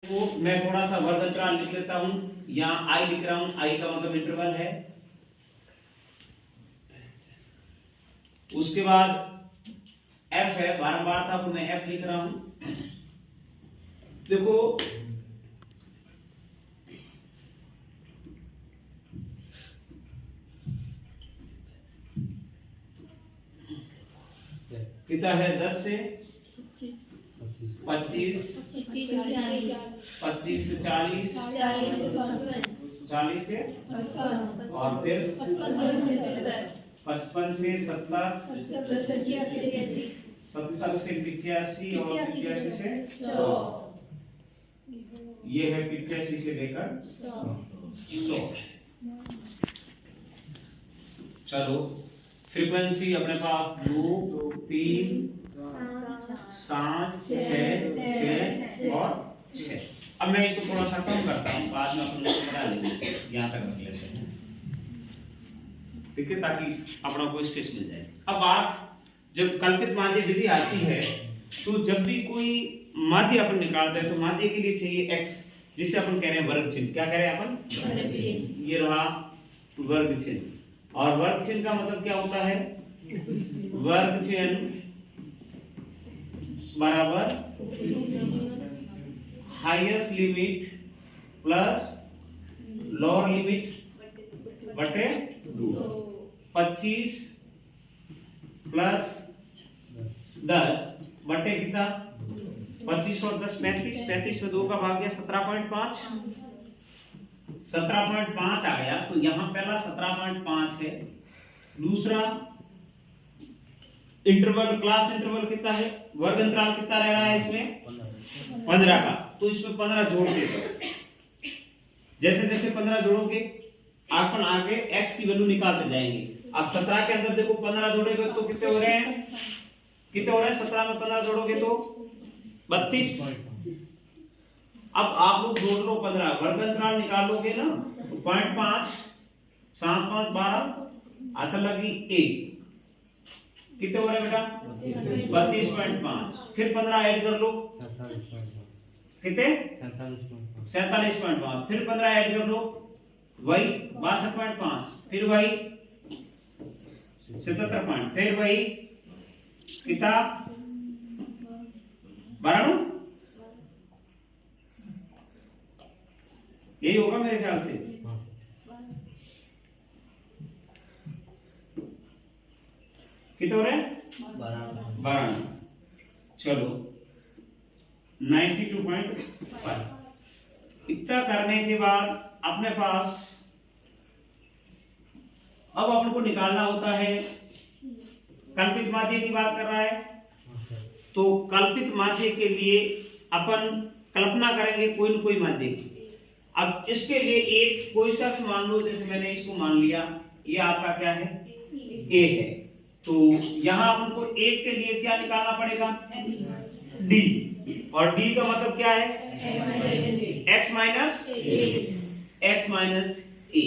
को मैं थोड़ा सा वर्ग अंतराल लिख लेता हूं, यहाँ आई लिख रहा हूं, आई का मतलब इंटरवल है। उसके बाद एफ है, बारंबार था तो मैं एफ लिख रहा हूं। देखो कितना है, 10 से 25, 25 से 40, 40 से और फिर 55 से 70, 70 से 85 और 85 से 100। ये है 85 से लेकर 100। चलो फ्रीक्वेंसी अपने पास 2, 3, 7, 6 और 6। अब मैं इसको थोड़ा सा कम करता हूँ, बाद में अपन लोग बढ़ा लेंगे, यहाँ तक रख लेते हैं, ठीक है, ताकि अपना को स्पेस मिल जाए। अब आप जब कल्पित माध्य विधि आती है तो जब भी कोई माध्य अपन निकालते हैं तो माध्य के लिए चाहिए x, जिसे अपन कह रहे हैं वर्ग चिन्ह। क्या कह रहे हैं अपन? ये रहा वर्ग चिन्ह। और वर्ग चिन्ह का मतलब क्या होता है? वर्ग चिन्ह बराबर highest limit plus lower limit बटे 25 प्लस 10 बटे कितना? 25 और 10 35, 35 में 2 का भाग गया 17.5, 17.5 आ गया। तो यहां पहला 17.5 है। दूसरा इंटरवल, क्लास इंटरवल कितना है? वर्ग अंतराल कितना रह रहा है इसमें? 15 का। तो इसमें 15 जोड़ देगा। जैसे जैसे 15 जोड़ोगे अपन आगे x की वैल्यू निकालते जाएंगे। अब 17 के अंदर देखो 15 जोड़ेगे तो कितने हो रहे हैं? कितने हो रहे हैं? 17 में 15 जोड़ोगे तो 32। अब आप लोग जोड़ लो 15, वर्ग अंतराल निकालोगे ना तो 0.5, 7, 5, 12, असल लगी 1। कितने हो रहे बेटा? 32.5। फिर 15 ऐड कर लो, कितने? 47.5। फिर 15 ऐड कर लो, वही 62.5। फिर वही 77. फिर वही कितना? 12। यही होगा मेरे ख्याल से। कितने हो रहे हैं? 12। चलो 92.5। इतना करने के बाद अपने पास अब अपन को निकालना होता है, कल्पित माध्य की बात कर रहा है तो कल्पित माध्य के लिए अपन कल्पना करेंगे कोई न कोई माध्य की। अब इसके लिए एक कोई सा भी मान लो, जैसे मैंने इसको मान लिया, ये आपका क्या है? a है। तो यहां अपन को एक के लिए क्या निकालना पड़ेगा? d। और d का मतलब क्या है? x minus a।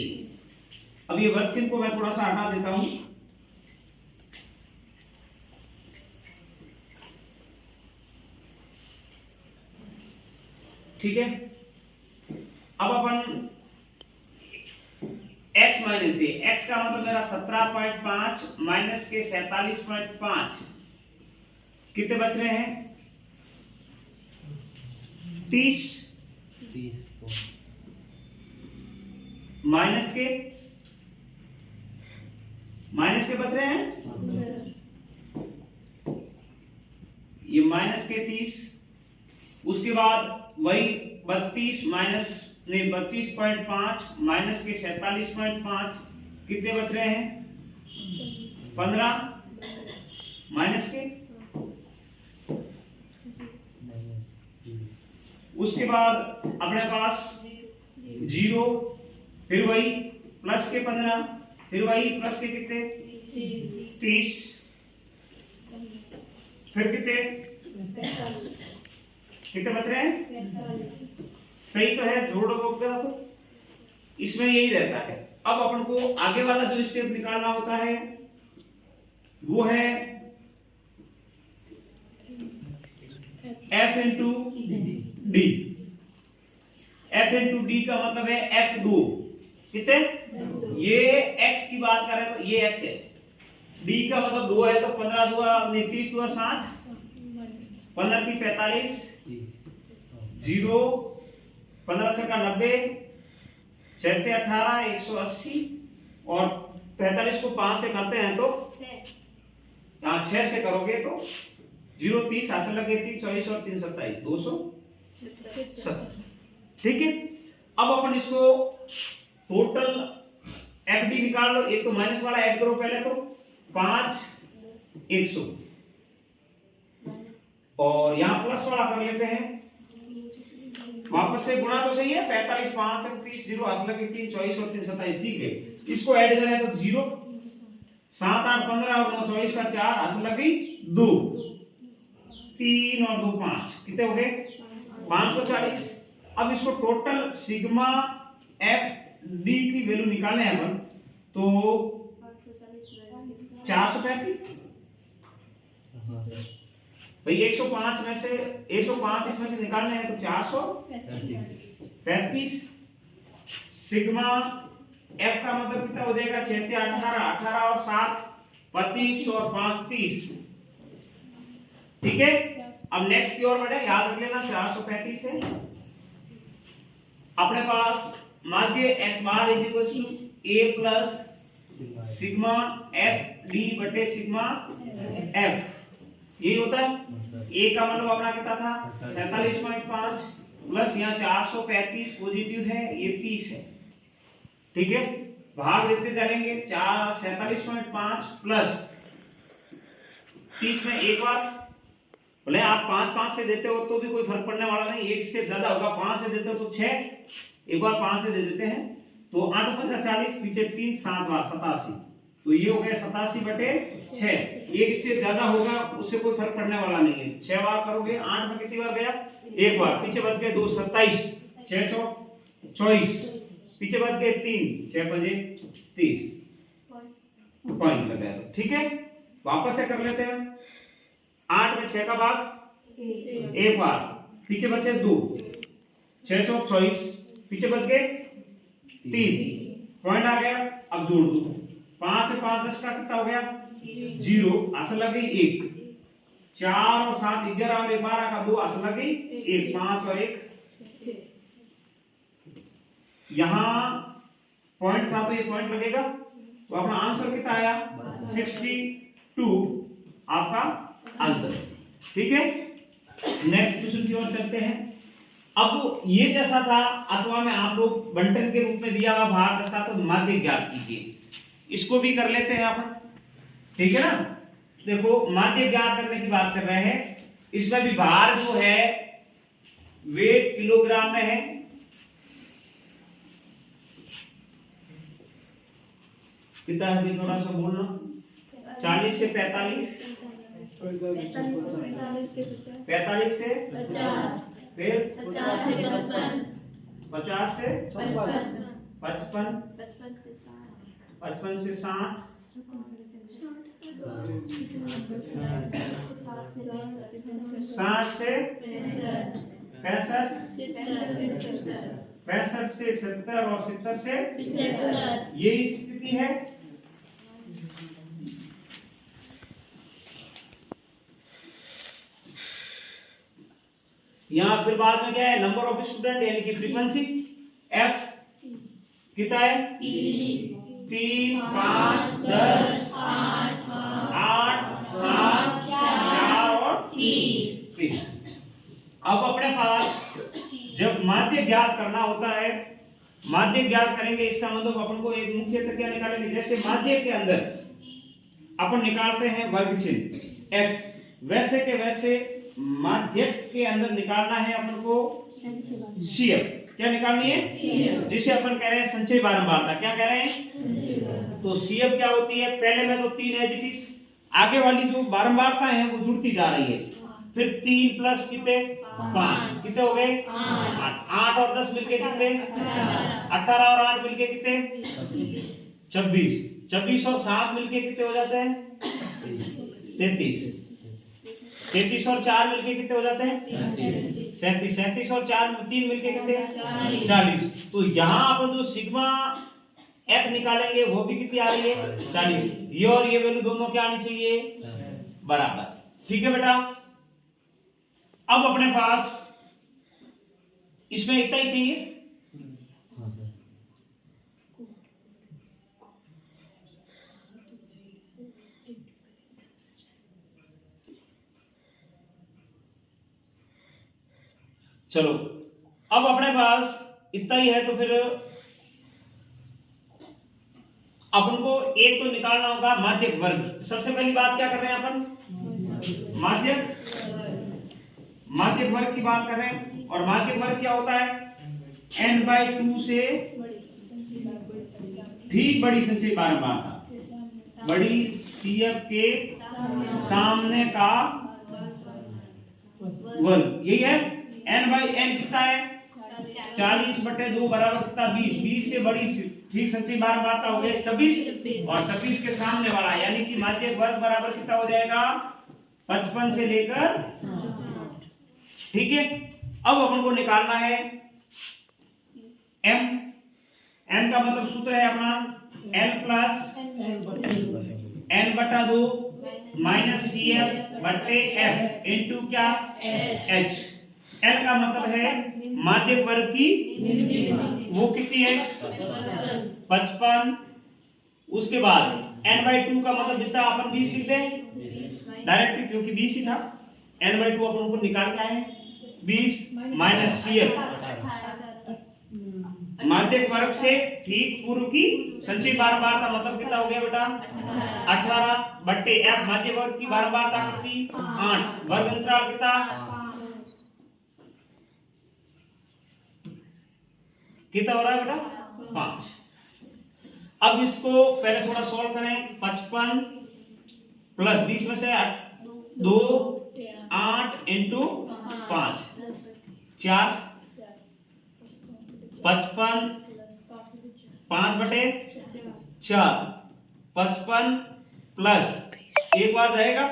अब ये वर्ग चिन्ह को मैं थोड़ा सा हटा देता हूं। ठीक है, अब अपन x माइनस ए, x का मतलब मेरा 17.5 माइनस के 47.5, कितने बच रहे हैं? 30 माइनस के बच रहे हैं, ये माइनस के 30। उसके बाद वही 32 माइनस नहीं 32.5 माइनस के 47.5, कितने बच रहे हैं? 15 माइनस के। उसके बाद अपने पास 0, फिर वही प्लस के 15, फिर वही प्लस के कितने? 30, फिर कितने बच रहे हैं? सही तो है, जोड़ो तो इसमें यही रहता है। अब अपन को आगे वाला जो स्टेप निकालना होता है वो है f into D. f into D का मतलब है f दो कितने, ये x की बात करें तो ये x है, d का मतलब दो है तो 15 दुआ 30 दुआ 60, 15 की 45, 0 15 छक्का 90, 6 से 18 180 और 45 को 5 से करते हैं तो यहाँ 6 से करोगे तो 0 30 हासिल लगे 30 24 और 3 27 270। ठीक है, अब अपन इसको टोटल एफडी निकाल लो। एक तो माइनस वाला ऐड करो पहले तो 5 100 और यहाँ प्लस वाला कर लेते हैं, वापस से गुणा तो सही है 45 5 30 0 हासिल लगे 3 24 और 3 27। ठीक है, इसको ऐड करें तो 0 7 8 15 और 9 24 का 4 हासिल लगी 2 3 और 2 5 कितने हो गए 540। अब इसको टोटल सिग्मा एफ डी की वैल्यू निकालने हैं अपन तो 435 भाई 105 में से 105 इसमें से निकालने हैं तो 435 सिग्मा एफ का मतलब कितना हो जाएगा 6 से 18 18 और 7 25 और 5 30। ठीक है, अब नेक्स्ट की ओर बढ़े, याद रख लेना 435 है अपने पास माध्य x बार is equal to a plus sigma F D बटे सिग्मा एफ, यही होता है। a का मतलब अपना कितना था 47.5 प्लस यहाँ 435 पॉजिटिव है ये 30 है। ठीक है, भाग देते चलेंगे 47.5 प्लस 30 में एक बार भले आप 5 से देते हो तो भी कोई फर्क पड़ने वाला नहीं, एक स्टेप ज्यादा होगा, 5 से देते हो तो 6 एक बार 5 से दे देते हैं तो 8 15 40 पीछे 3 7 बार 87, तो ये हो गया 87 बटे 6। एक स्टेप ज्यादा होगा उससे कोई फर्क पड़ने वाला नहीं है, 6 बार करोगे 8 में कितनी बार गया एक बार, पीछे बच गए 2 27 6 24 पीछे बच गए 3 6 5 30 पॉइंट लगाया। ठीक है, वापस से कर लेते हैं 8 में 6 का भाग एक बार, पीछे बचे 2 6 चौक 24 पीछे बच गए 3 पॉइंट आ गया। अब जोड़ दो 5 से 5 10 का कितना हो गया 0 असल लग गई 1, 4 और 7 11 और 12 का 2 असल लग गई 1, 5 और 1 यहाँ पॉइंट था तो ये पॉइंट लगेगा, तो अपना आंसर कितना आया 62 आपका आंसर। ठीक है, नेक्स्ट क्वेश्चन की ओर चलते हैं। अब ये जैसा था अथवा में आप लोग बंटन के रूप में दिया हुआ भार दशा तो माध्य ज्ञात कीजिए, इसको भी कर लेते हैं अपन। ठीक है ना, देखो माध्य ज्ञात करने की बात कर रहे हैं, इसमें भी भार जो है वेट किलोग्राम में है, कितना है भी थोड़ा सा बोलना 40 से 45 45 से 50 फिर 50 से 55 55 से 60 60 से 65 65 से 70 और 70 से यही स्थिति है। यहाँ फिर बाद में क्या है नंबर ऑफ स्टूडेंट यानी कि फ्रीक्वेंसी एफ कितना है 3 5 10 8 7 4 और 3। अब अपने पास जब माध्य ज्ञात करना होता है, माध्य ज्ञात करेंगे इसका मतलब अपन को एक मुख्य तथ्य निकालेंगे। जैसे माध्य के अंदर अपन निकालते हैं वर्ग चिन्ह x, वैसे के वैसे माध्य के अंदर निकालना है अपन को CF। क्या निकालनी है, जिसे अपन कह रहे हैं संचय बारंबारता। क्या कह रहे हैं, तो CF क्या होती है, पहले में तो 3 है जिस आगे वाली जो बारंबारता है वो जुड़ती जा रही है, फिर 3 प्लस कितने 5 कितने हो गए 8 और 10 मिलके कितने 18 और 8 मिलके कितने 26 26 और 7 मिलके कितने हो जाते हैं 33। 33 और 4 मिलके कितने हो जाते हैं? 37। 37 और 3 मिलके कितने? 40। तो यहाँ अपन जो सिग्मा एफ निकालेंगे वो भी कितनी आ रही है? 40। ये और ये वैल्यू दोनों क्या आनी चाहिए? बराबर। ठीक है बेटा, अब अपने पास इसमें इतना ही चाहिए। चलो, अब अपने पास इतना ही है, तो फिर अपन को एक तो निकालना होगा माध्यक वर्ग। सबसे पहली बात क्या कर रहे हैं अपन? माध्यक वर्ग की बात कर रहे हैं। और माध्यक वर्ग क्या होता है? n/2 से ठीक बड़ी संचयी बारंबारता, बड़ी CF के सामने का वर्ग, यही है। n/n कितना है? 40/2 बराबर कितना? 20। 20 से बड़ी ठीक संचयी बारंबारता हो गई 26, और 26 के सामने वाला यानी कि माध्यक वर्ग बराबर कितना हो जाएगा? 55 से लेकर 60। ठीक है, अब अपन को निकालना है m। m का मतलब सूत्र है अपना l plus n/2 minus CF/f into क्या? h। l का मतलब है माध्यक वर्ग की, वो कितनी है? 55। उसके बाद n/2 का मतलब जितना अपन 20 लिख दें डायरेक्ट, क्योंकि 20 ही था। n/2 अपन को निकाल के आए 20 माइनस CF, माध्यक वर्ग से ठीक पूर्व की संचयी बारंबारता मतलब कितना हो गया बेटा? 18/f। माध्यक वर्ग की बारंबारता कितनी? 8। वर्ग अंतराल कितना? कितना हो रहा है बेटा? 5। अब इसको पहले थोड़ा सॉल्व करें। 55 प्लस 20 में से 2 8 इंटू 5 4। 55 5/4। 55 प्लस एक बार जाएगा,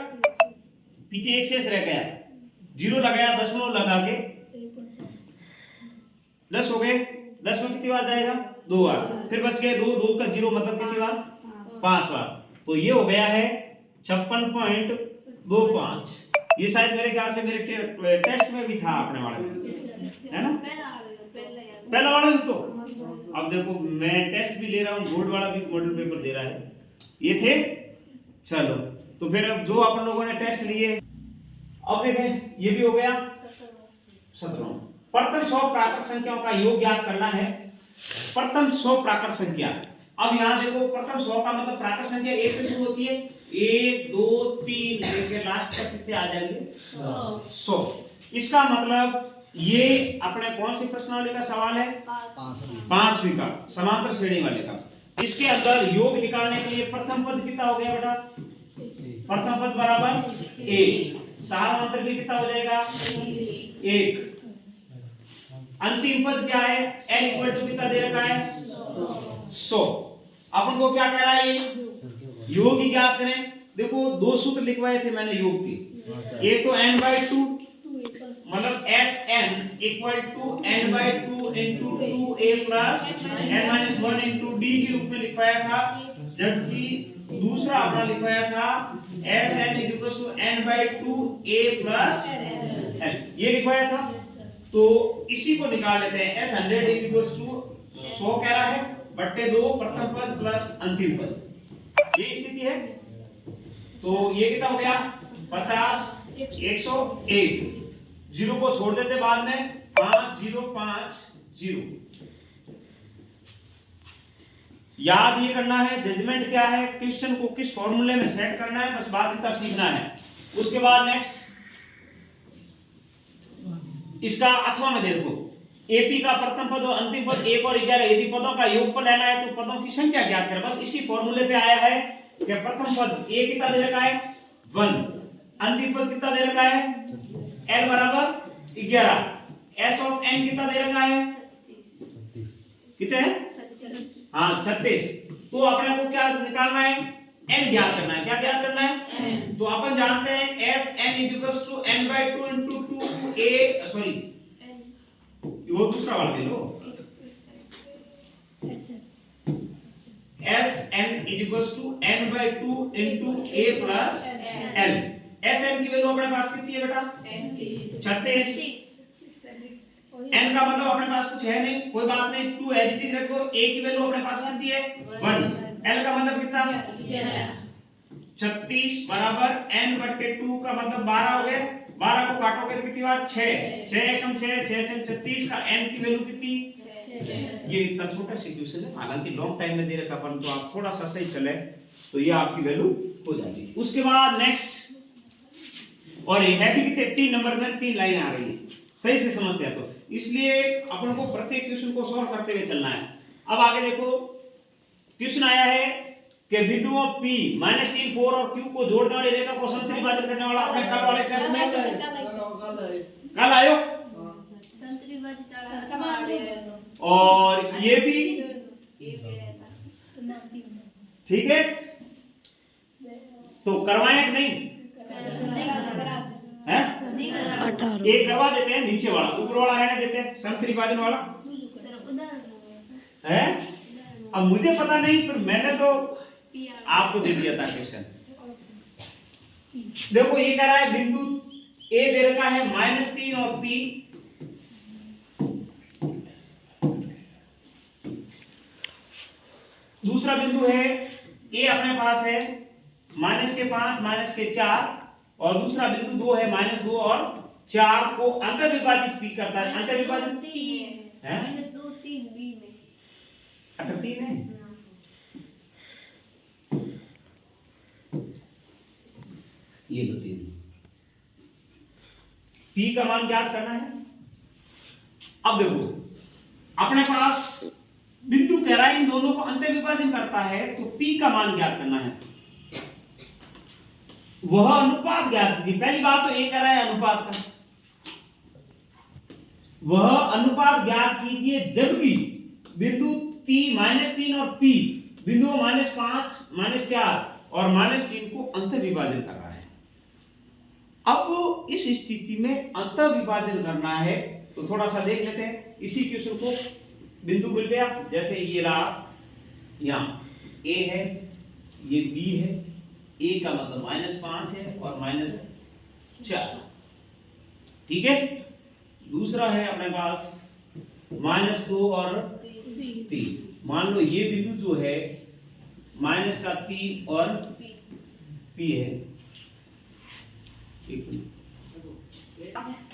पीछे एक शेष रह गया, 0 लगाया, दशमलव लगा के 10 हो गए। 10 में कितनी बार जाएगा? 2 बार। फिर बच गए 2, 2 का 0 मतलब कितनी बार? 5 बार। तो ये हो गया है 56.25। ये शायद मेरे ख्याल से मेरे टेस्ट में भी था अपने वाले में, है ना? पहला वाला भी। तो अब देखो मैं टेस्ट भी ले रहा हूँ, बोर्ड वाला भी मॉडल पेपर दे रहा है, ये थे। चलो, तो फिर अब जो अपन लोगों ने टेस्ट लिए, अब देखें ये भी हो गया 17। प्रथम 100 प्राकृत संख्याओं का योग ज्ञात करना है। प्रथम 100 प्राकृत संख्या। अब यहाँ देखो, प्रथम 100 का मतलब प्राकृत संख्या 1 से शुरू होती है, 1 2 3 लेके लास्ट तक कितने आ जाएंगे? 100। इसका मतलब ये अपने कौन सी प्रश्नावली का सवाल है? 5वीं का, समांतर श्रेणी वाले का। इसके अंदर योग निकालने के लिए प्रथम पद कितना हो गया बेटा? प्रथम पद बराबर 1। समांतर भी कितना हो जाएगा? 1। अंतिम पद क्या है? n इक्वल टू कितना दे रखा है? 100। अपन को क्या कह रहा है? योग ही ज्ञात करें। देखो 2 सूत्र लिखवाए थे मैंने योग के। एक तो n/2 मतलब Sn equal to n/2 into 2a plus n-1 into d के रूप में लिखवाया था, जबकि दूसरा अपना लिखवाया था Sn equal to n/2a plus n, ये लिखवाया था। तो इसी को निकाल लेते हैं। S100 इक्वल टू 100 कह रहा है बट्टे 2 प्रथम पद प्लस अंतिम पद, ये स्थिति है। तो ये कितना हो गया? 50 101। 0 को छोड़ देते बाद में, 5050। याद ये करना है जजमेंट क्या है, क्वेश्चन को किस फॉर्मूले में सेट करना है, बस बात इतना सीखना है। उसके बाद नेक्स्ट इसका अथवा में देखो, एपी का प्रथम पद और अंतिम पद 1 और 11, यदि पदों का योगफल लेना है तो पदों की संख्या ज्ञात करें। बस इसी फॉर्मूले पे आया है कि प्रथम पद ए कितना दे रखा है? 1। अंतिम पद कितना दे रखा है? l बराबर 11। s ऑफ n कितना दे रखा है? कितने है? हाँ 36। तो अपने को क्या निकालना है? n ज्ञात करना है। क्या ज्ञात करना है? तो अपन जानते हैं Sn = n/2 * 2a, सॉरी वो दूसरा वाला दे लो। Sn = n/2 * a + l। Sn की वैल्यू अपने पास कितनी है बेटा? 36। n का मतलब अपने पास कुछ है नहीं, कोई बात नहीं, 2 एज इट इज रख दो। a की वैल्यू अपने पास कितनी है? 1। l का मतलब कितना? 36 बराबर n/2 का मतलब 12 हो गए। 12 को काटोगे तो कितनी बार? 6। 6 एकम 6, 6 36 का n की वैल्यू कितनी? ये इतना छोटा सा क्वेश्चन है, हालांकि लॉन्ग टाइम में दे रखा, पर तो आप थोड़ा सा सही चले तो ये आपकी वैल्यू हो जाएगी। उसके बाद नेक्स्ट, और ये है भी कितने? 3 नंबर में 3 लाइनें आ रही है, सही से समझते हैं तो, इसलिए अपन को प्रत्येक क्वेश्चन को सॉल्व करते हुए चलना है। अब आगे देखो, क्वेश्चन आया है कि बिंदुओं P -3 4 और Q को जोड़ने वाली रेखा को समत्रिभाजन करने वाला अपने कल वाले टेस्ट में कल आयो, और ये भी ठीक है, तो करवाएं कि नहीं? हैं? एक करवा देते हैं, नीचे वाला, ऊपर वाला रहने देते हैं, समत्रिभाजन वाला है। अब मुझे पता नहीं, पर मैंने तो आपको दे दिया था क्वेश्चन। देखो ये कह रहा है बिंदु A दे रखा है -3 और P, दूसरा बिंदु है A अपने पास है -5 -4, और दूसरा बिंदु 2 है -2 और 4 को अंतर विभाजित P करता है। अंतर विभाजित है -2 3 B में 3 है। ये लो 3। P का मान ज्ञात करना है। अब देखो अपने पास बिंदु कह रहा है इन दोनों को अंतर विभाजन करता है, तो P का मान ज्ञात करना है। वह अनुपात ज्ञात कीजिए। पहली बात तो ये कह रहा है अनुपात का, वह अनुपात ज्ञात कीजिए जबकि बिंदु -3 और P बिंदुओं -5 -4 और -3 को अंतर विभाजन कर रहा है। अब इस स्थिति में अंतर विभाजन करना है तो थोड़ा सा देख लेते हैं। इसी क्वेश्चन को बिंदु मिल गया, जैसे ये रहा, यहाँ A है, ये B है, A का मतलब -5 है और -4, ठीक है। दूसरा है अपने पास -2 और 3। मान लो ये बिंदु जो है -3 और P है।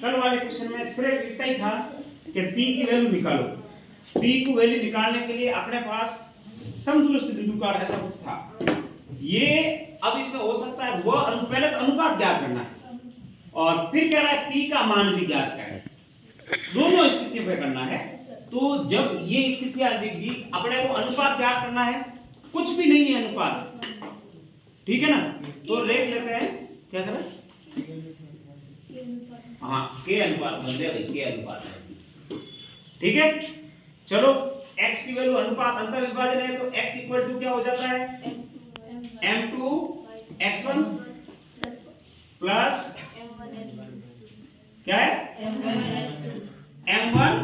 कल वाले क्वेश्चन में सिर्फ इतना ही था कि P की वैल्यू निकालो। P की वैल्यू निकालने के लिए अपने पास समदूरस्थ बिंदु का ऐसा कुछ था। ये अब इसमें हो सकता है वो पहले तो अनुपात ज्ञात करना है और फिर कह रहा है P का मान भी ज्ञात करना, दोनों स्थितियों पे करना है। तो जब ये स्थितियां दिखी, अपने को अनुपात ज्ञात करना है, कुछ भी नहीं है अनुपात, ठीक है ना। तो देख लेते हैं क्या करें। हाँ, के अनुपात बन गया भाई, के अनुपात, ठीक है। चलो x की वैल्यू अनुपात अंतर विभाजन है तो x इक्वल टू क्या हो जाता है? m2 x1 प्लस क्या है? m1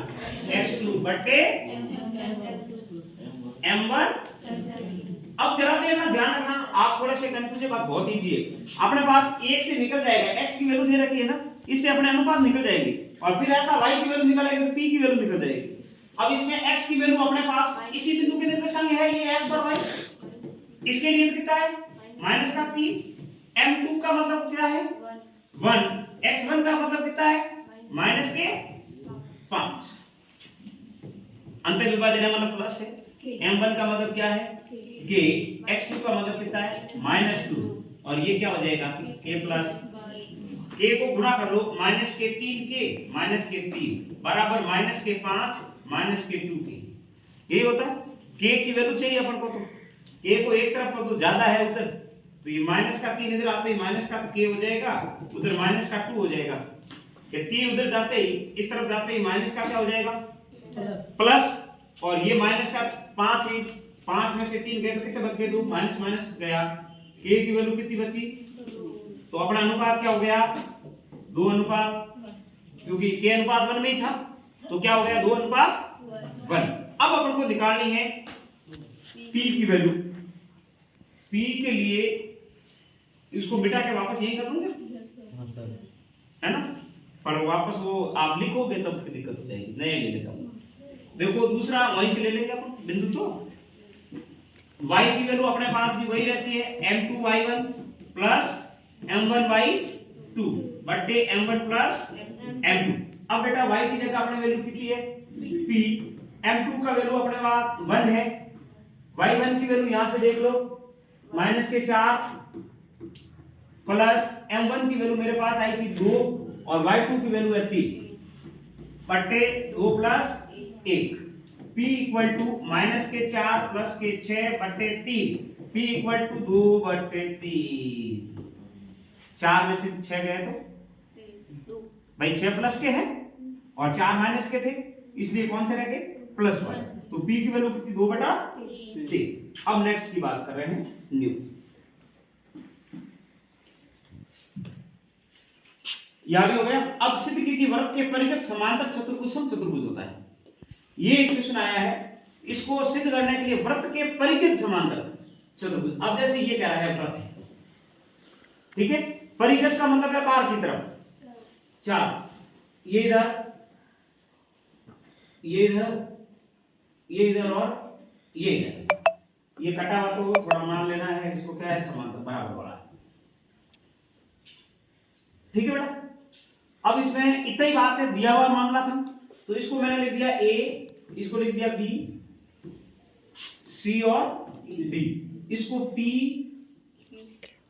x2 बटे m1। अब जरा देना ध्यान रखना, आप थोड़े से कंफ्यूज है, बात बहुत इजी है। अपने पास 1 से निकल जाएगा, x की वैल्यू दे रखी है ना, इससे अपने अनुपात निकल जाएगी, और फिर ऐसा y की वैल्यू निकलेगी तो p की वैल्यू निकल जाएगी। अब इसमें x की वैल्यू अपने पास इसी बिंदु के निर्देशांक है, ये x और y। इसके लिए कितना है? -3। m2 का मतलब क्या है? 1। x1 का मतलब कितना है? -5। अंतर विभाजन है मतलब प्लस है। m1 का मतलब क्या है? k। x2 का मतलब कितना है? -2, और ये क्या हो जाएगा? k प्लस k को गुणा कर लो, -3k बराबर -5 -2k। ये होता है k की वैल्यू चाहिए अपन को, तो k को एक तरफ कर दो, ज्यादा है उधर, तो ये -3 इधर आते ही माइनस का k हो जाएगा, उधर -2 हो जाएगा। ये 3 उधर जाते ही, इस तरफ जाते ही माइनस का क्या हो जाएगा? प्लस, और ये -5 है, 5 में से 3 गए तो कितने बच गए? 2, माइनस गया, K की वैल्यू कितनी बची? तो अपना अनुपात क्या हो गया? 2 अनुपात, क्योंकि K अनुपात 1 में ही था, तो क्या हो गया? 2 अनुपात 1। अब अपन को निकालनी है P की वैल्यू। P के लिए इसको मिटा के वापस यही कर दूंगा, है ना? पर वापस वो आप लिखोगे तब फिर दिक्कत हो जाएगी, नया ले लेता हूं। देखो दूसरा वहीं से ले लेंगे अपन बिंदु। तो y की वैल्यू अपने पास भी वही रहती है, m2y1 प्लस m1y2 बटे m1 प्लस m2। अब बेटा y की जगह अपने वैल्यू कितनी है? p। m2 का वैल्यू अपने पास 1 है, y1 की वैल्यू यहां से देख लो -4 प्लस m1 की वैल्यू मेरे पास आई थी 2 और y2 की वैल्यू है 3 बटे 2 plus 1। p equal to -4 plus के 6 बटे 3, p इक्वल टू 2 बटे 3। 4 में से 6 गए तो भाई 6 प्लस के हैं और 4 माइनस के थे, इसलिए कौन से रह गए? +1। तो p की वैल्यू कितनी? 2 बटा 3। अब नेक्स्ट की बात कर रहे हैं, न्यू। यह भी हो गया। अब सिद्ध कीजिए कि वृत्त के परिगत समांतर चतुर्भुज समचतुर्भुज होता है। ये एक क्वेश्चन आया है, इसको सिद्ध करने के लिए वृत्त के परिगत समांतर चतुर्भुज। अब जैसे ये कह रहा है वृत्त है, ठीक है, परिगत का मतलब है पार की तरफ 4, ये इधर, ये इधर, ये इधर और ये इधर। ये कटा हुआ तो थोड़ा मान लेना है, इसको क्या है? समांतर बराबर वाला, ठीक है बेटा। अब इसमें इतना ही बात है, दिया हुआ मामला था तो इसको मैंने लिख दिया A, इसको लिख दिया B, C और D। इसको P,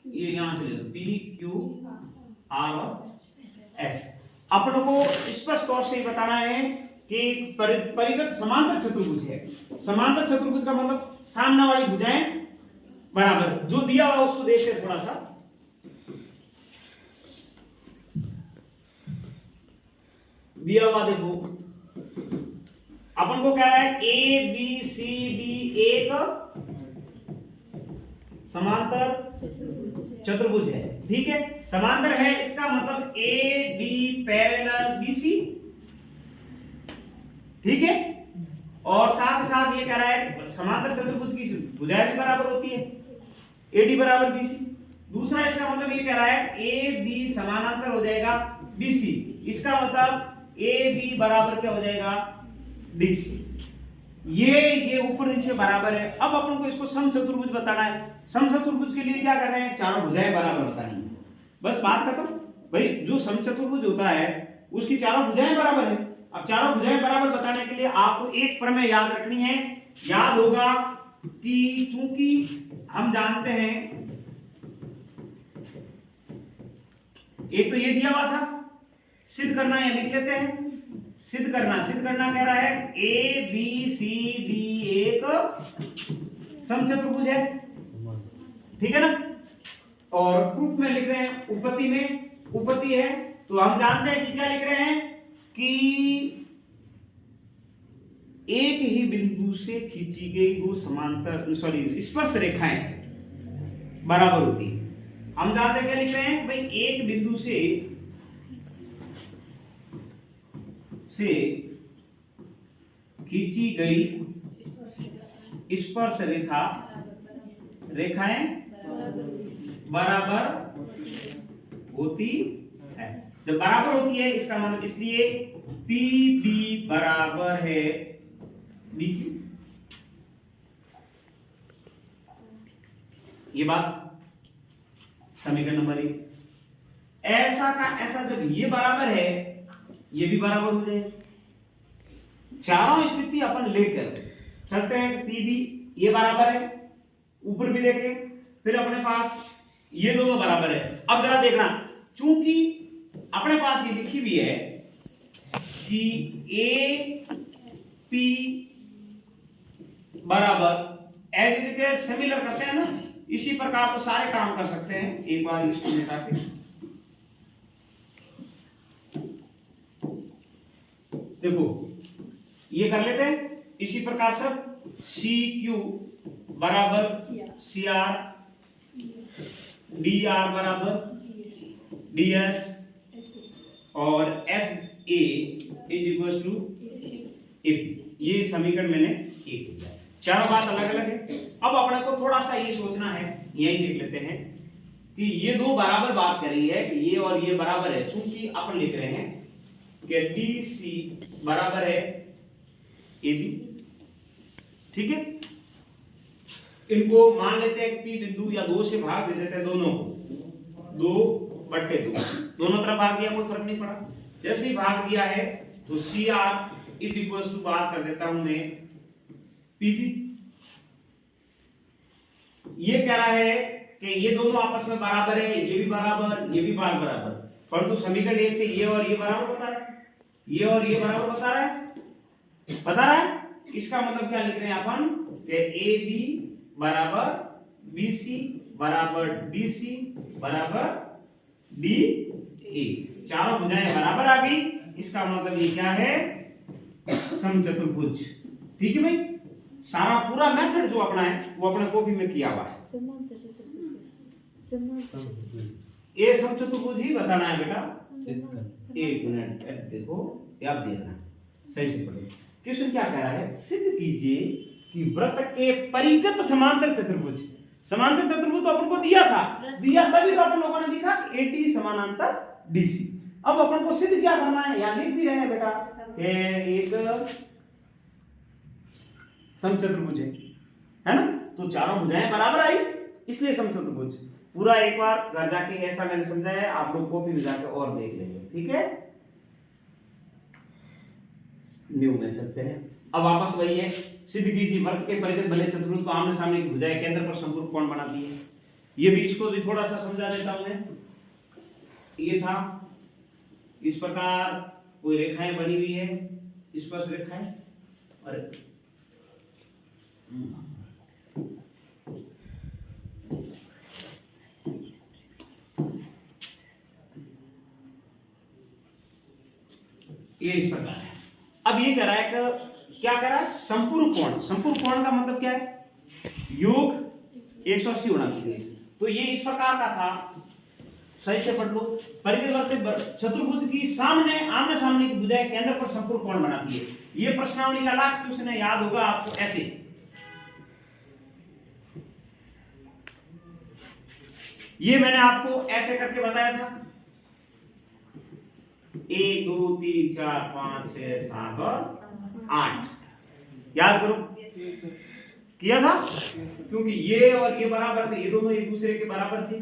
ये यहां से ले लो, P, Q, R और S। अपन को स्पष्ट तौर से बताना है कि परिगत समांतर चतुर्भुज है। समांतर चतुर्भुज का मतलब सामने वाली भुजाएं बराबर। जो दिया हुआ उसको देखते हैं थोड़ा सा। दिया हुआ देखो, अपन को कह रहा है ए बी सी डी एक समांतर चतुर्भुज है, ठीक है। समांतर है इसका मतलब A D parallel B C, ठीक है। और साथ साथ ये कह रहा है समांतर चतुर्भुज की भुजाएं भी बराबर होती है, ए डी बराबर बी सी। दूसरा इसका मतलब ये कह रहा है ए बी समानांतर हो जाएगा बी सी, इसका मतलब ए बी बराबर क्या हो जाएगा? D C. ये ऊपर नीचे बराबर है। अब अपन को इसको समचतुर्भुज बताना है। समचतुर्भुज के लिए क्या कर रहे हैं? चारों भुजाएं बराबर बतानी है, बस बात खत्म। भाई जो समचतुर्भुज होता है उसकी चारों भुजाएं बराबर है। अब चारों भुजाएं बराबर बताने के लिए आपको एक प्रमेय याद रखनी है। याद होगा कि चूंकि हम जानते हैं, एक तो ये दिया हुआ था, सिद्ध करना है, लिख लेते हैं। सिद्ध करना कह रहा है ए बी सी डी एक समचतुर्भुज है, ठीक है ना। और प्रूफ में लिख रहे हैं, उपपत्ति में उपपत्ति है, तो हम जानते हैं कि क्या लिख रहे हैं कि एक ही बिंदु से खींची गई दो समांतर स्पर्श रेखाएं बराबर होती है। हम जानते हैं क्या लिख रहे हैं भाई, एक बिंदु से खींची गई स्पर्श रेखाएं बराबर होती है। जब बराबर होती है इसका मतलब, इसलिए पी बी बराबर है डी क्यू। ये बात समीकरण नंबर 1। ऐसा का ऐसा जब ये बराबर है ये भी बराबर हो जाए। चारों स्थिति अपन लेकर चलते हैं। पी बी ये बराबर है, ऊपर भी देखें, फिर अपने पास ये दोनों बराबर है। अब जरा देखना, चूंकि अपने पास ये लिखी हुई है कि ए पी बराबर एज इट इज सिमिलर करते हैं ना, इसी प्रकार से सारे काम कर सकते हैं। एक बार इसको मिटा के देखो, ये कर लेते हैं इसी प्रकार से। सी क्यू बराबर सी आर डी आर बराबर डी एस और S A is equal to A P. ये समीकरण मैंने एक लिया। चारों बात अलग अलग है। अब अपने को थोड़ा सा ये सोचना है, यही देख लेते हैं कि ये दो बराबर बात कर रही है कि ये और ये बराबर है, चूंकि अपन लिख रहे हैं कि डी सी बराबर है ए बी, ठीक है। इनको मान लेते हैं पी बिंदु या दो से भाग दे देते हैं दोनों को, 2/2 दोनों तरफ भाग दिया, कोई फर्क नहीं पड़ा। जैसे ही भाग दिया है तो C R is equal to बात कर देता हूं मैं पी बी। ये कह रहा है कि ये दोनों आपस में बराबर है, ये भी बराबर, ये भी बराबर, परंतु समीकरण एक से ये और ये बराबर बता रहा है, ये और ये बराबर बता रहा है। इसका मतलब क्या लिख रहे हैं अपन कि ए बी बराबर बी सी बराबर डी सी बराबर डी ए, चारों भुजाएं बराबर आ गई। इसका मतलब ये क्या है, समचतुर्भुज। ठीक है भाई, सारा पूरा मेथड जो अपना है वो अपने कॉपी में किया हुआ है। ये समचतुर्भुज ही बताना है बेटा। एक मिनट देखो, याद देना, सही से पढ़ो। क्वेश्चन क्या कह रहा है, सिद्ध कीजिए कि वृत्त के परिगत समांतर चतुर्भुज। समांतर चतुर्भुज तो अपन को दिया तभी तो अपन लोगों ने लिखा एडी समानांतर डीसी। अब अपन को सिद्ध क्या करना है, या लिख भी रहे हैं बेटा कि एक समचतुर्भुज है ना, तो चारों भुजाएं बराबर आई, इसलिए समचतुर्भुज। पूरा एक बार घर जाके ऐसा मैंने समझाया है, आप लोग कॉपी में जाके और देख लेंगे, ठीक है। न्यू में चलते हैं। अब वापस वही है, सिद्ध कीजिए वृत्त के परिगत भले चतुर्भुज को आमने सामने की भुजाएं केंद्र पर संपूर्ण कोण बनाती है। ये भी, इसको भी थोड़ा सा समझा देता हूं मैं। ये था, इस प्रकार कोई रेखाएं बनी हुई है, इस पर रेखाएं, और ये इस प्रकार है। अब ये कह रहा है कि क्या कह रहा है, संपूर्ण कोण। संपूर्ण कोण का मतलब क्या है, योग 180 होना चाहिए। तो ये इस प्रकार का था, सही से पढ़ लो। परिगत चतुर्भुज की आमने सामने की भुजाएं केंद्र पर संपूर्ण कोण बनाती है। ये प्रश्नावली का लास्ट क्वेश्चन है, याद होगा आपको ऐसे। ये मैंने आपको ऐसे करके बताया था, 1 2 3 4 5 6 7 और 8, याद करो, किया था। क्योंकि ये और ये बराबर थे, ये दोनों एक दूसरे के बराबर थे,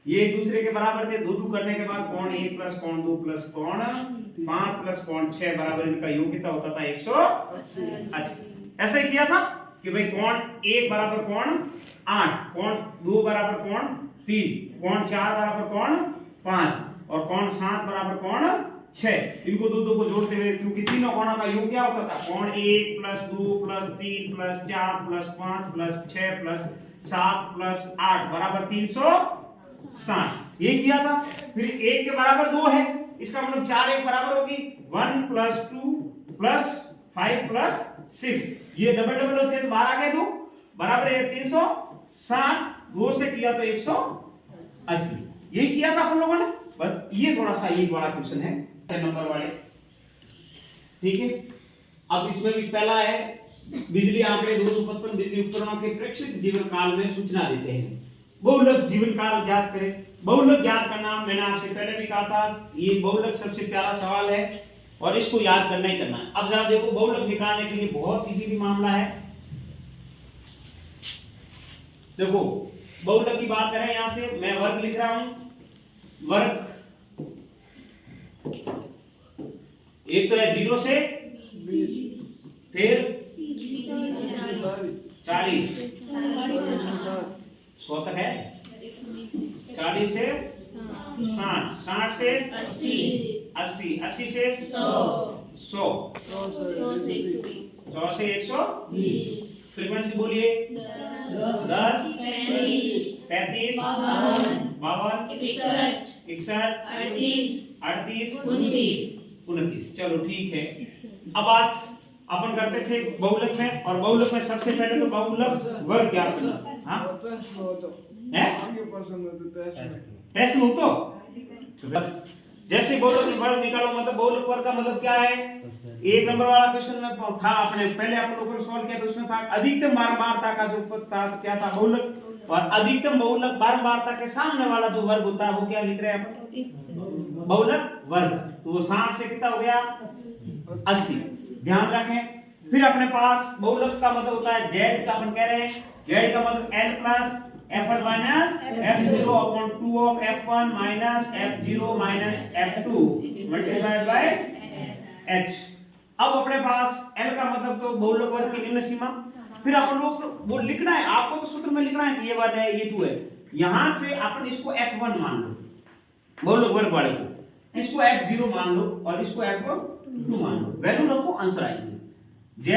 ये एक दूसरे के बराबर थे। 2 करने के बाद कोण 1 प्लस कोण 2 प्लस कोण 5 प्लस कोण 6 बराबर इनका योग कितना होता था, 180। ऐसा ही किया था कि भाई कोण 1 बराबर कोण 8, कोण 2 बराबर कोण 3, कोण 4 बराबर कोण 5 और कोण 7 बराबर कोण 6। इनको दो को जोड़ते हुए, क्योंकि तीनों कोणों का योग क्या होता था, कोण 1 plus 2 plus 3 plus 4 plus 5 plus 6 plus 7 plus 8 बराबर 360। ये किया था। फिर 1 के बराबर 2 है, इसका मतलब 4 1 बराबर होगी 1 प्लस 2 प्लस 5 प्लस 6। ये डबल होते हैं तो 12 के 2 बराबर है 360। 2 से किया तो 180। यही किया था अपन लोगों ने। बस ये थोड़ा सा ये बड़ा क्वेश्चन है नंबर वाले, ठीक है। अब इसमें भी पहला है, बिजली आंकड़े 255 बिजली उपकरणों के प्रेक्षित जीवन काल में सूचना देते हैं। बहुलक जीवन काल ज्ञात करें। बहुलक ज्ञात करना मैंने आपसे पहले भी कहा था, ये बहुलक सबसे प्यारा सवाल है और इसको याद करना ही करना है। अब जरा देखो, बहुलक निकालने के लिए बहुत इजीली मामला है। देखो बहुलक की बात करें, यहां से मैं वर्ग लिख रहा हूं, वर्ग एक तो है 0 से 20, फिर 40, 100 तक है, 40 से 60, 60 से 80, 80 से 100, 100 से 120। फ्रीक्वेंसी बोलिए 10, 35, 52, 61, 38, 29। चलो ठीक है। अब बात अपन करते थे बहुलक में, और बहुलक में सबसे पहले तो बहुलक वर्ग ज्ञात करना। हाँ है टेस्ट में तो जैसे बहुलक वर्ग निकालो मतलब बहुलक वर्ग का मतलब क्या है। एक नंबर वाला क्वेश्चन में था अपने पहले आप लोगों ने सॉल्व किया तो उसमें था अधिकतम बारंबारता का जो पद था क्या था बहुलक, और अधिकतम बहुलक बारंबारता के सामने वाला जो वर्ग होता है वो क्या लिख रहे हैं अपन बहुलक वर्ग। तो वो 60 से कितना हो गया 80, ध्यान रखें। फिर अपने पास बहुलक का मतलब होता है z का, अपन कह रहे हैं z का मतलब l plus f1 minus f0 upon 2 of f1 minus f0 minus f2 multiplied by h। अब अपने पास l का मतलब तो बहुलक वर्ग की निम्न सीमा। फिर अपन लोग वो लिखना है, आपको तो सूत्र में लिखना है कि ये 1 है ये 2 है। यहां से अपन इसको f1 मान लो बहुलक वर्ग वाले को, इसको f0 मान लो और इसको f2 मान लो, वैल्यू रखो आंसर आएगी। z l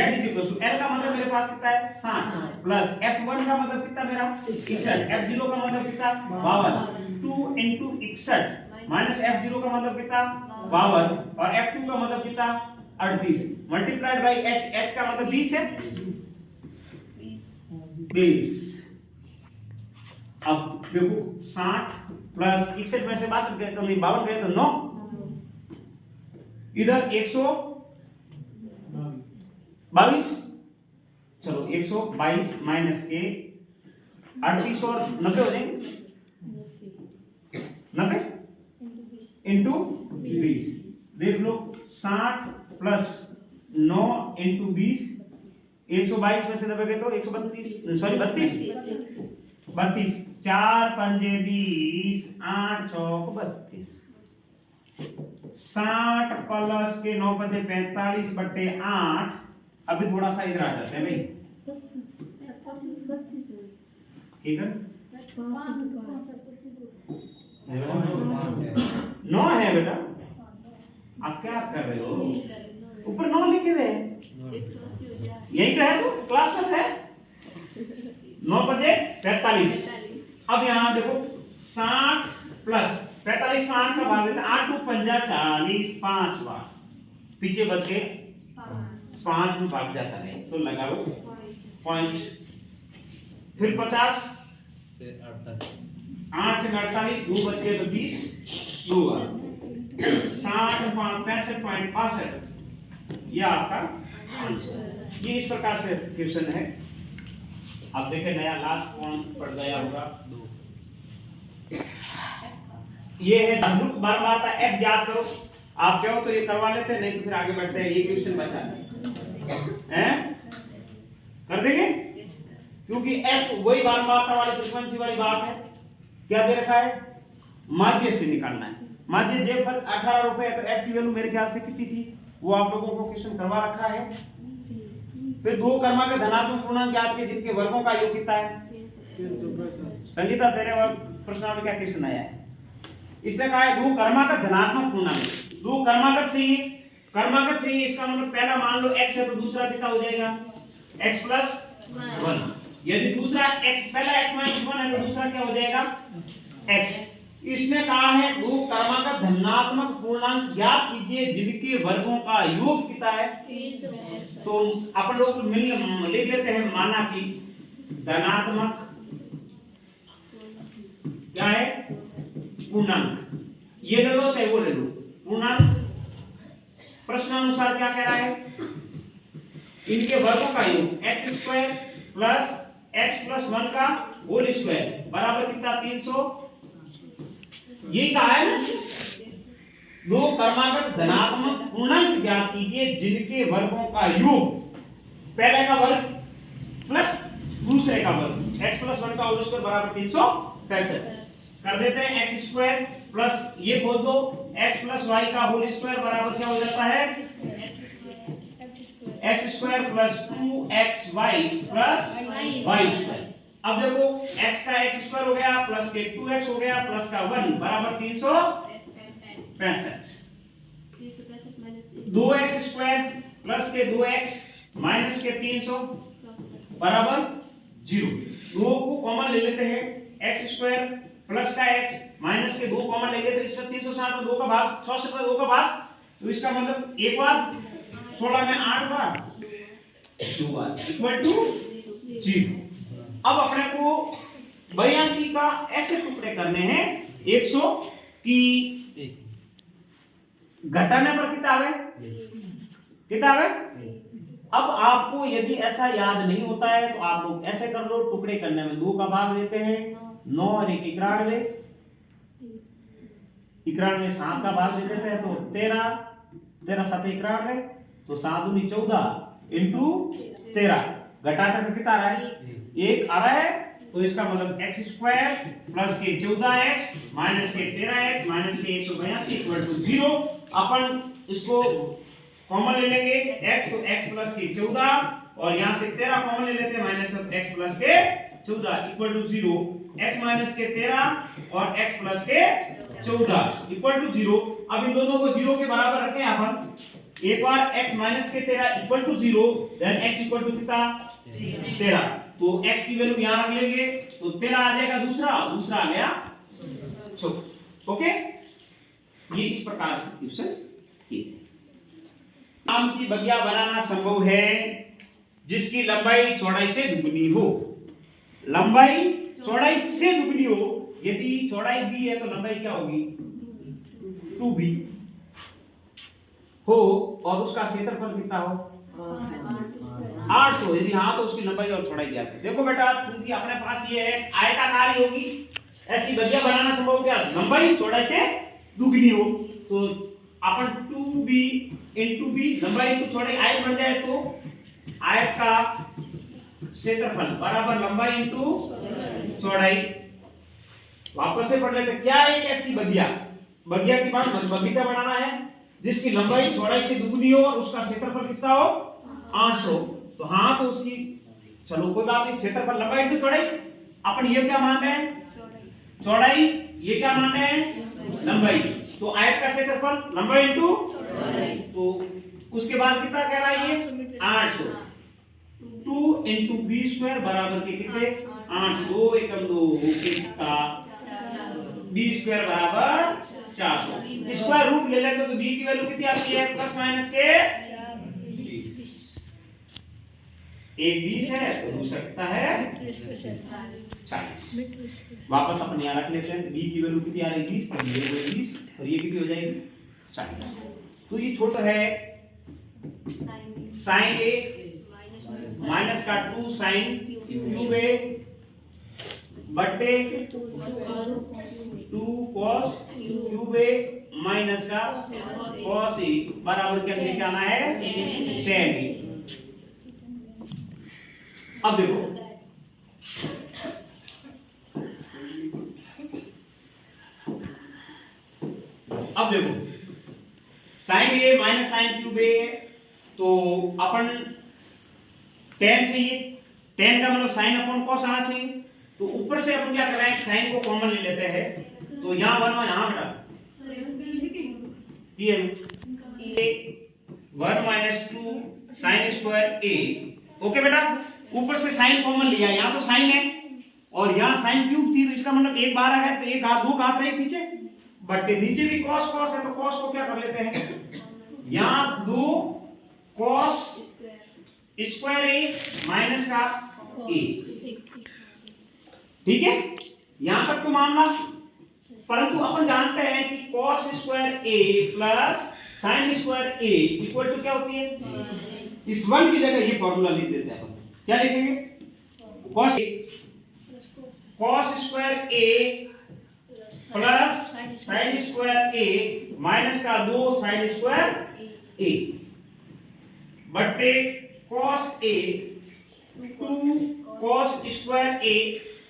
का मतलब मेरे पास कितना है 60 प्लस f1 का मतलब कितना मेरा 61, f0 का मतलब कितना 52, 2 into 61 माइनस f0 का मतलब कितना 52 और f2 का मतलब कितना 38 मल्टीप्लाइड बाय h का मतलब 20 है 20। अब देखो 60 प्लस 61 में से 62 गए तो नहीं 52 गए तो 9, इधर 122, चलो 122 माइनस के 38 और 90 हो जाएंगे 90 इंटू 20। देख लो 60 प्लस 9 इंटू 20, 122 में से 90 गए तो 132 सॉरी 32 4 पंजे 20 8 चौक 32, 60 प्लस के 9 पंजे 45 बटे 8। अभी थोड़ा सा इधर आ जाते हैं भाई, ठीक है 9 है बेटा, आप क्या कर रहे हो ऊपर 9 लिखे हुए यही तो है, तो क्लास में है 9 बजे 45। अब यहाँ देखो 60 प्लस 45 में 8 का भाग देते 8 2 पंजा 40 5 बार पीछे बच गए 5 में भाग जाता है तो लगा लो पॉइंट। फिर 50 से 8 से 48 2 बच गए तो 20 2 बार 60 65.65 ये आपका आंसर। ये इस प्रकार से क्वेश्चन है। अब देखें नया लास्ट पॉइंट पड़ गया होगा, ये है बहुलक बारंबारता f ज्ञात करो। आप कहो तो ये करवा लेते हैं, नहीं तो फिर आगे बढ़ते हैं। ये क्वेश्चन बचा है कर देंगे क्योंकि f वही बारंबारता वाली फ्रीक्वेंसी वाली बात है। क्या दे रखा है माध्य से निकालना है, माध्य जेब पर 18 रुपए है तो f की वैल्यू मेरे ख्याल से कितनी थी वो आप लोगों को क्वेश्चन करवा रखा है। फिर दो क्रमांक धनात्मक पूर्णांक ज्ञात के जिनके वर्गों का योग कितना है। संगीता तेरे प्रश्न में क्या क्वेश्चन आया है, इसने कहा है दो क्रमांक धनात्मक पूर्णांक, दो क्रमांक चाहिए इसका मतलब पहला मान लो x है तो दूसरा कितना हो जाएगा x प्लस 1। यदि दूसरा x पहला x माइनस 1 है तो दूसरा क्या हो जाएगा x। इसने कहा है दो क्रमांक धनात्मक पूर्णांक ज्ञात कीजिए जिनके वर्गों का योग कितना है। तो अपन लोग लिख लेते हैं माना कि धनात्मक क्या है पूर्णांक, ये ले लो चाहे वो ले लो पूर्णांक। प्रश्नानुसार क्या कह रहा है इनके वर्गों का योग x square plus x plus 1 का होल स्क्वायर बराबर कितना 300। यही कहा है ना, दो क्रमांक धनात्मक पूर्णांक ज्ञात कीजिए जिनके वर्गों का योग पहले का वर्ग प्लस दूसरे का वर्ग x प्लस 1 का होल स्क्वायर बराबर 365। कर देते हैं x स्क्वायर प्लस ये बोल दो x प्लस y का होल स्क्वायर बराबर क्या हो जाता है x square plus 2xy plus y square. अब देखो x का x स्क्वायर हो गया प्लस के 2x हो गया प्लस का 1 बराबर 365। 2x स्क्वायर प्लस के 2x माइनस के 300 बराबर 0। दो को कॉमन ले लेते हैं x स्क्वायर प्लस का x माइनस के 2 कॉमन लेंगे तो इसमें 360 में 2 का भाग 66 में 2 का भाग, तो इसका मतलब एक बार 16 में 8 बार 2 बार इक्वल टू 0। अब अपने को 82 का ऐसे टुकड़े करने हैं 100 की घटाने पर कितना आवे। अब आपको यदि ऐसा याद नहीं होता है तो आप लोग ऐसे कर लो, टुकड़े करने में 2 का भाग देते हैं, 9 और 1 91, 91 7 का भाग दे देते हैं तो 13, 13 7 91, तो 7 दूनी 14 इंटू 13, घटाते तो कितना आ रहा है 1 आ रहा है। तो इसका मतलब x स्क्वायर प्लस के 14x माइनस के 13x माइनस के 182 इक्वल टू 0। अपन इसको कॉमन ले लेंगे, x तो x प्लस के 14 और यहां से 13 कॉमन ले लेते हैं, माइनस x प्लस के 14 इक्वल टू 0। x माइनस के 13 और x प्लस के 14 इक्वल टू 0। अब इन दोनों को 0 के बराबर रखें अपन। एक बार x माइनस के 13 equal to 0, then x equal to कितना 13, तो x की वैल्यू यहां रख लेंगे तो 13 आ जाएगा, दूसरा आ गया 14। ओके, ये इस प्रकार से क्वेश्चन किए। आम की बगिया बनाना संभव है जिसकी लंबाई चौड़ाई से दुगनी हो। लंबाई चौड़ाई से दुगनी हो, यदि चौड़ाई b है तो लंबाई क्या होगी 2b हो और उसका क्षेत्रफल कितना हो 800। यदि हाँ तो उसकी लंबाई और चौड़ाई क्या है। देखो बेटा, चूंकि अपने पास ये है आयताकार ही होगी, ऐसी बगिया बनाना संभव क्या लंबाई चौड़ाई से दुगनी हो, तो अपन 2b इंटू b लंबाई इंटू चौड़ाई आयत बन जाए तो आयत का क्षेत्रफल बराबर लंबाई इंटू चौड़ाई। वापस से पढ़ लेते, क्या एक ऐसी बगिया की बात बगीचा बनाना है जिसकी लंबाई चौड़ाई से दुगनी हो और उसका क्षेत्रफल कितना हो 800। तो हाँ तो उसकी चलो कोई बात नहीं, क्षेत्रफल लंबाई इंटू चौड़ाई। अपन ये क्या मान रहे हैं चौड़ाई, ये क्या मान रहे हैं लंबाई, तो आयत का क्षेत्रफल लंबाई इंटू, तो उसके बाद कितना कह रहा है ये 800। 2 इंटू बी स्क्वायर बराबर के कितने 8, 2 एकम 2 कितना बी स्क्वायर बराबर 400। स्क्वायर रूट ले लेते तो बी की वैल्यू कितनी आती है प्लस माइनस के 20। एक 20 है तो दूसरा कितना है 40। वापस अपन यहाँ रख लेते हैं, बी की वैल्यू कितनी आ रही है 20, तो ये 20 और ये कितनी हो जाएगी 40। तो ये छोटा है sin a माइनस का 2 sin क्यूब a बटे 2 cos क्यूब a माइनस का cos a बराबर क्या लेके आना है tan a। अब देखो sin a minus sin cube a, तो अपन tan चाहिए, tan का मतलब sin अपॉन cos आना चाहिए, तो ऊपर से अपन क्या कर रहे हैं sin को कॉमन ले लेते हैं, तो यहां बनवा यहां बेटा ये 1 minus 2 sin square a। Okay बेटा, ऊपर से sin कॉमन लिया, यहां तो sin है और यहां sin क्यूब थी, तो इसका मतलब एक बार आ गया तो एक हाथ दो हाथ रहे पीछे, बट नीचे भी cos है तो cos को क्या कर लेते हैं, यहां 2 cos स्क्वायर a माइनस का a। ठीक है, यहां तक तो मामला, परंतु अपन जानते हैं कि cos square a plus sin square a equal to क्या होती है, इस 1 की जगह ये फॉर्मूला लिख देते हैं। अपन क्या लिखेंगे cos square a plus sin square a minus का 2 sin स्क्वायर a बटे cos a 2 cos square a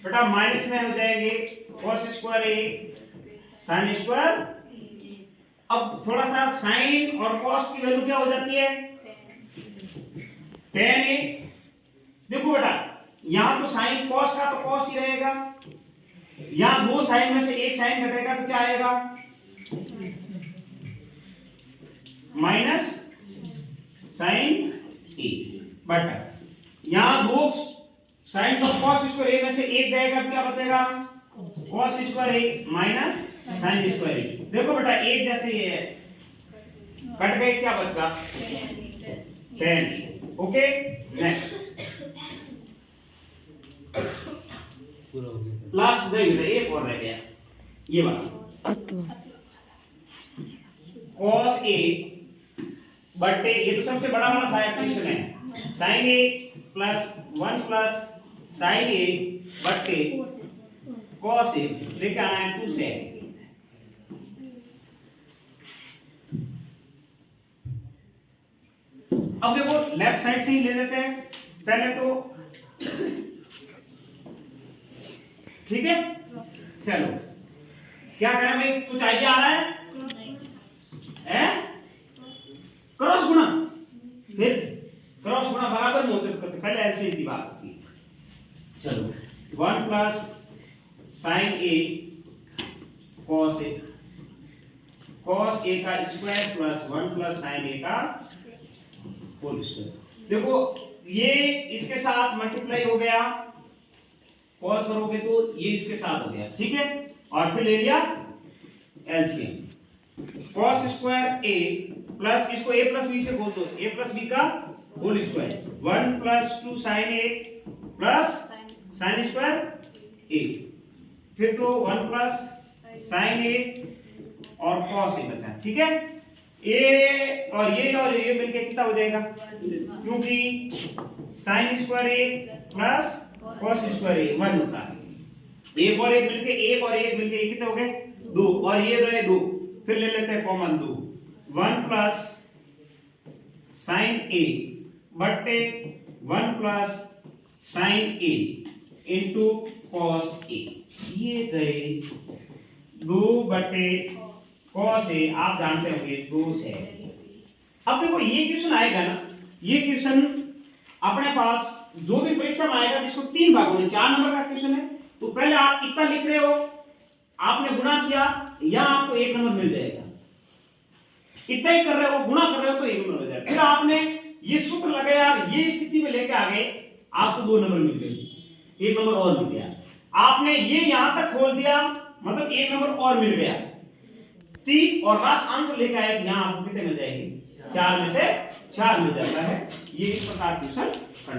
बटा माइनस में हो जाएंगे cos square a sin square. अब थोड़ा सा sin और cos की वैल्यू क्या हो जाती है tan a। देखो बेटा, यहां तो sin cos का तो cos ही रहेगा, यहां 2 sin में से एक sin घटेगा तो क्या आएगा माइनस sin a बटा यहां 2 sin तो cos स्क्वायर a में से एक जाएगा तो क्या बचेगा cos square a minus sin square a। देखो बेटा एक जैसे ये है, कट गए क्या बचेगा tan। ओके नेक्स्ट पूरा हो गया। लास्ट वही बेटा, एक और रह गया ये वाला cos a बटे, ये तो सबसे बड़ा वाला साइन फंक्शन है, sin a plus 1 plus sin a बटे cos a, लेके आना है 2 से। अब देखो लेफ्ट साइड से ही ले लेते हैं पहले तो, ठीक है। चलो क्या करें भाई, कुछ आइडिया आ रहा है? क्रॉस गुणा, फिर क्रॉस गुणा बराबर नहीं होते, पहले एलसीएम की बात होती है। चलो 1 plus sin a cos a, cos a का square plus 1 plus sin a का होल स्क्वायर। देखो ये इसके साथ मल्टीप्लाई हो गया, cos करोगे तो ये इसके साथ हो गया, ठीक है। और फिर ले लिया LCM, cos square a plus इसको a प्लस b से बोल दो, a प्लस b का whole square, 1 plus 2 sin a plus sin square a, फिर तो 1 प्लस sin a और cos a बचा, ठीक है। a और ये मिलके कितना हो जाएगा, क्योंकि sin square a plus cos square a 1 होता है, एक और एक मिलके कितने हो गए 2, और ये रहे 2, फिर ले लेते हैं कॉमन 2, 1 प्लस sin a बटे 1 plus sin a into cos a, ये गए 2 बटे cos a, आप जानते होंगे 2 से। अब देखो ये क्वेश्चन आएगा ना, ये क्वेश्चन अपने पास जो भी परीक्षा में आएगा जिसको 3 भागों में 4 नंबर का क्वेश्चन है, तो पहले आप कितना लिख रहे हो, आपने गुणा किया, या आपको 1 नंबर मिल जाएगा, कितना ही कर रहे हो, गुणा कर रहे हो तो 1 नंबर मिल जाएगा। फिर आपने ये सूत्र लगाया, ये स्थिति में लेके आ गए, आपको 2 नंबर मिल गए, 1 नंबर और मिल गया। आपने ये यहां तक खोल दिया, मतलब 1 नंबर और मिल गया, 3 और लास्ट आंसर लेके आए, यहां आपको कितने मिल जाएंगे, 4 में से 4 मिल जाता है। ये इस प्रकार क्वेश्चन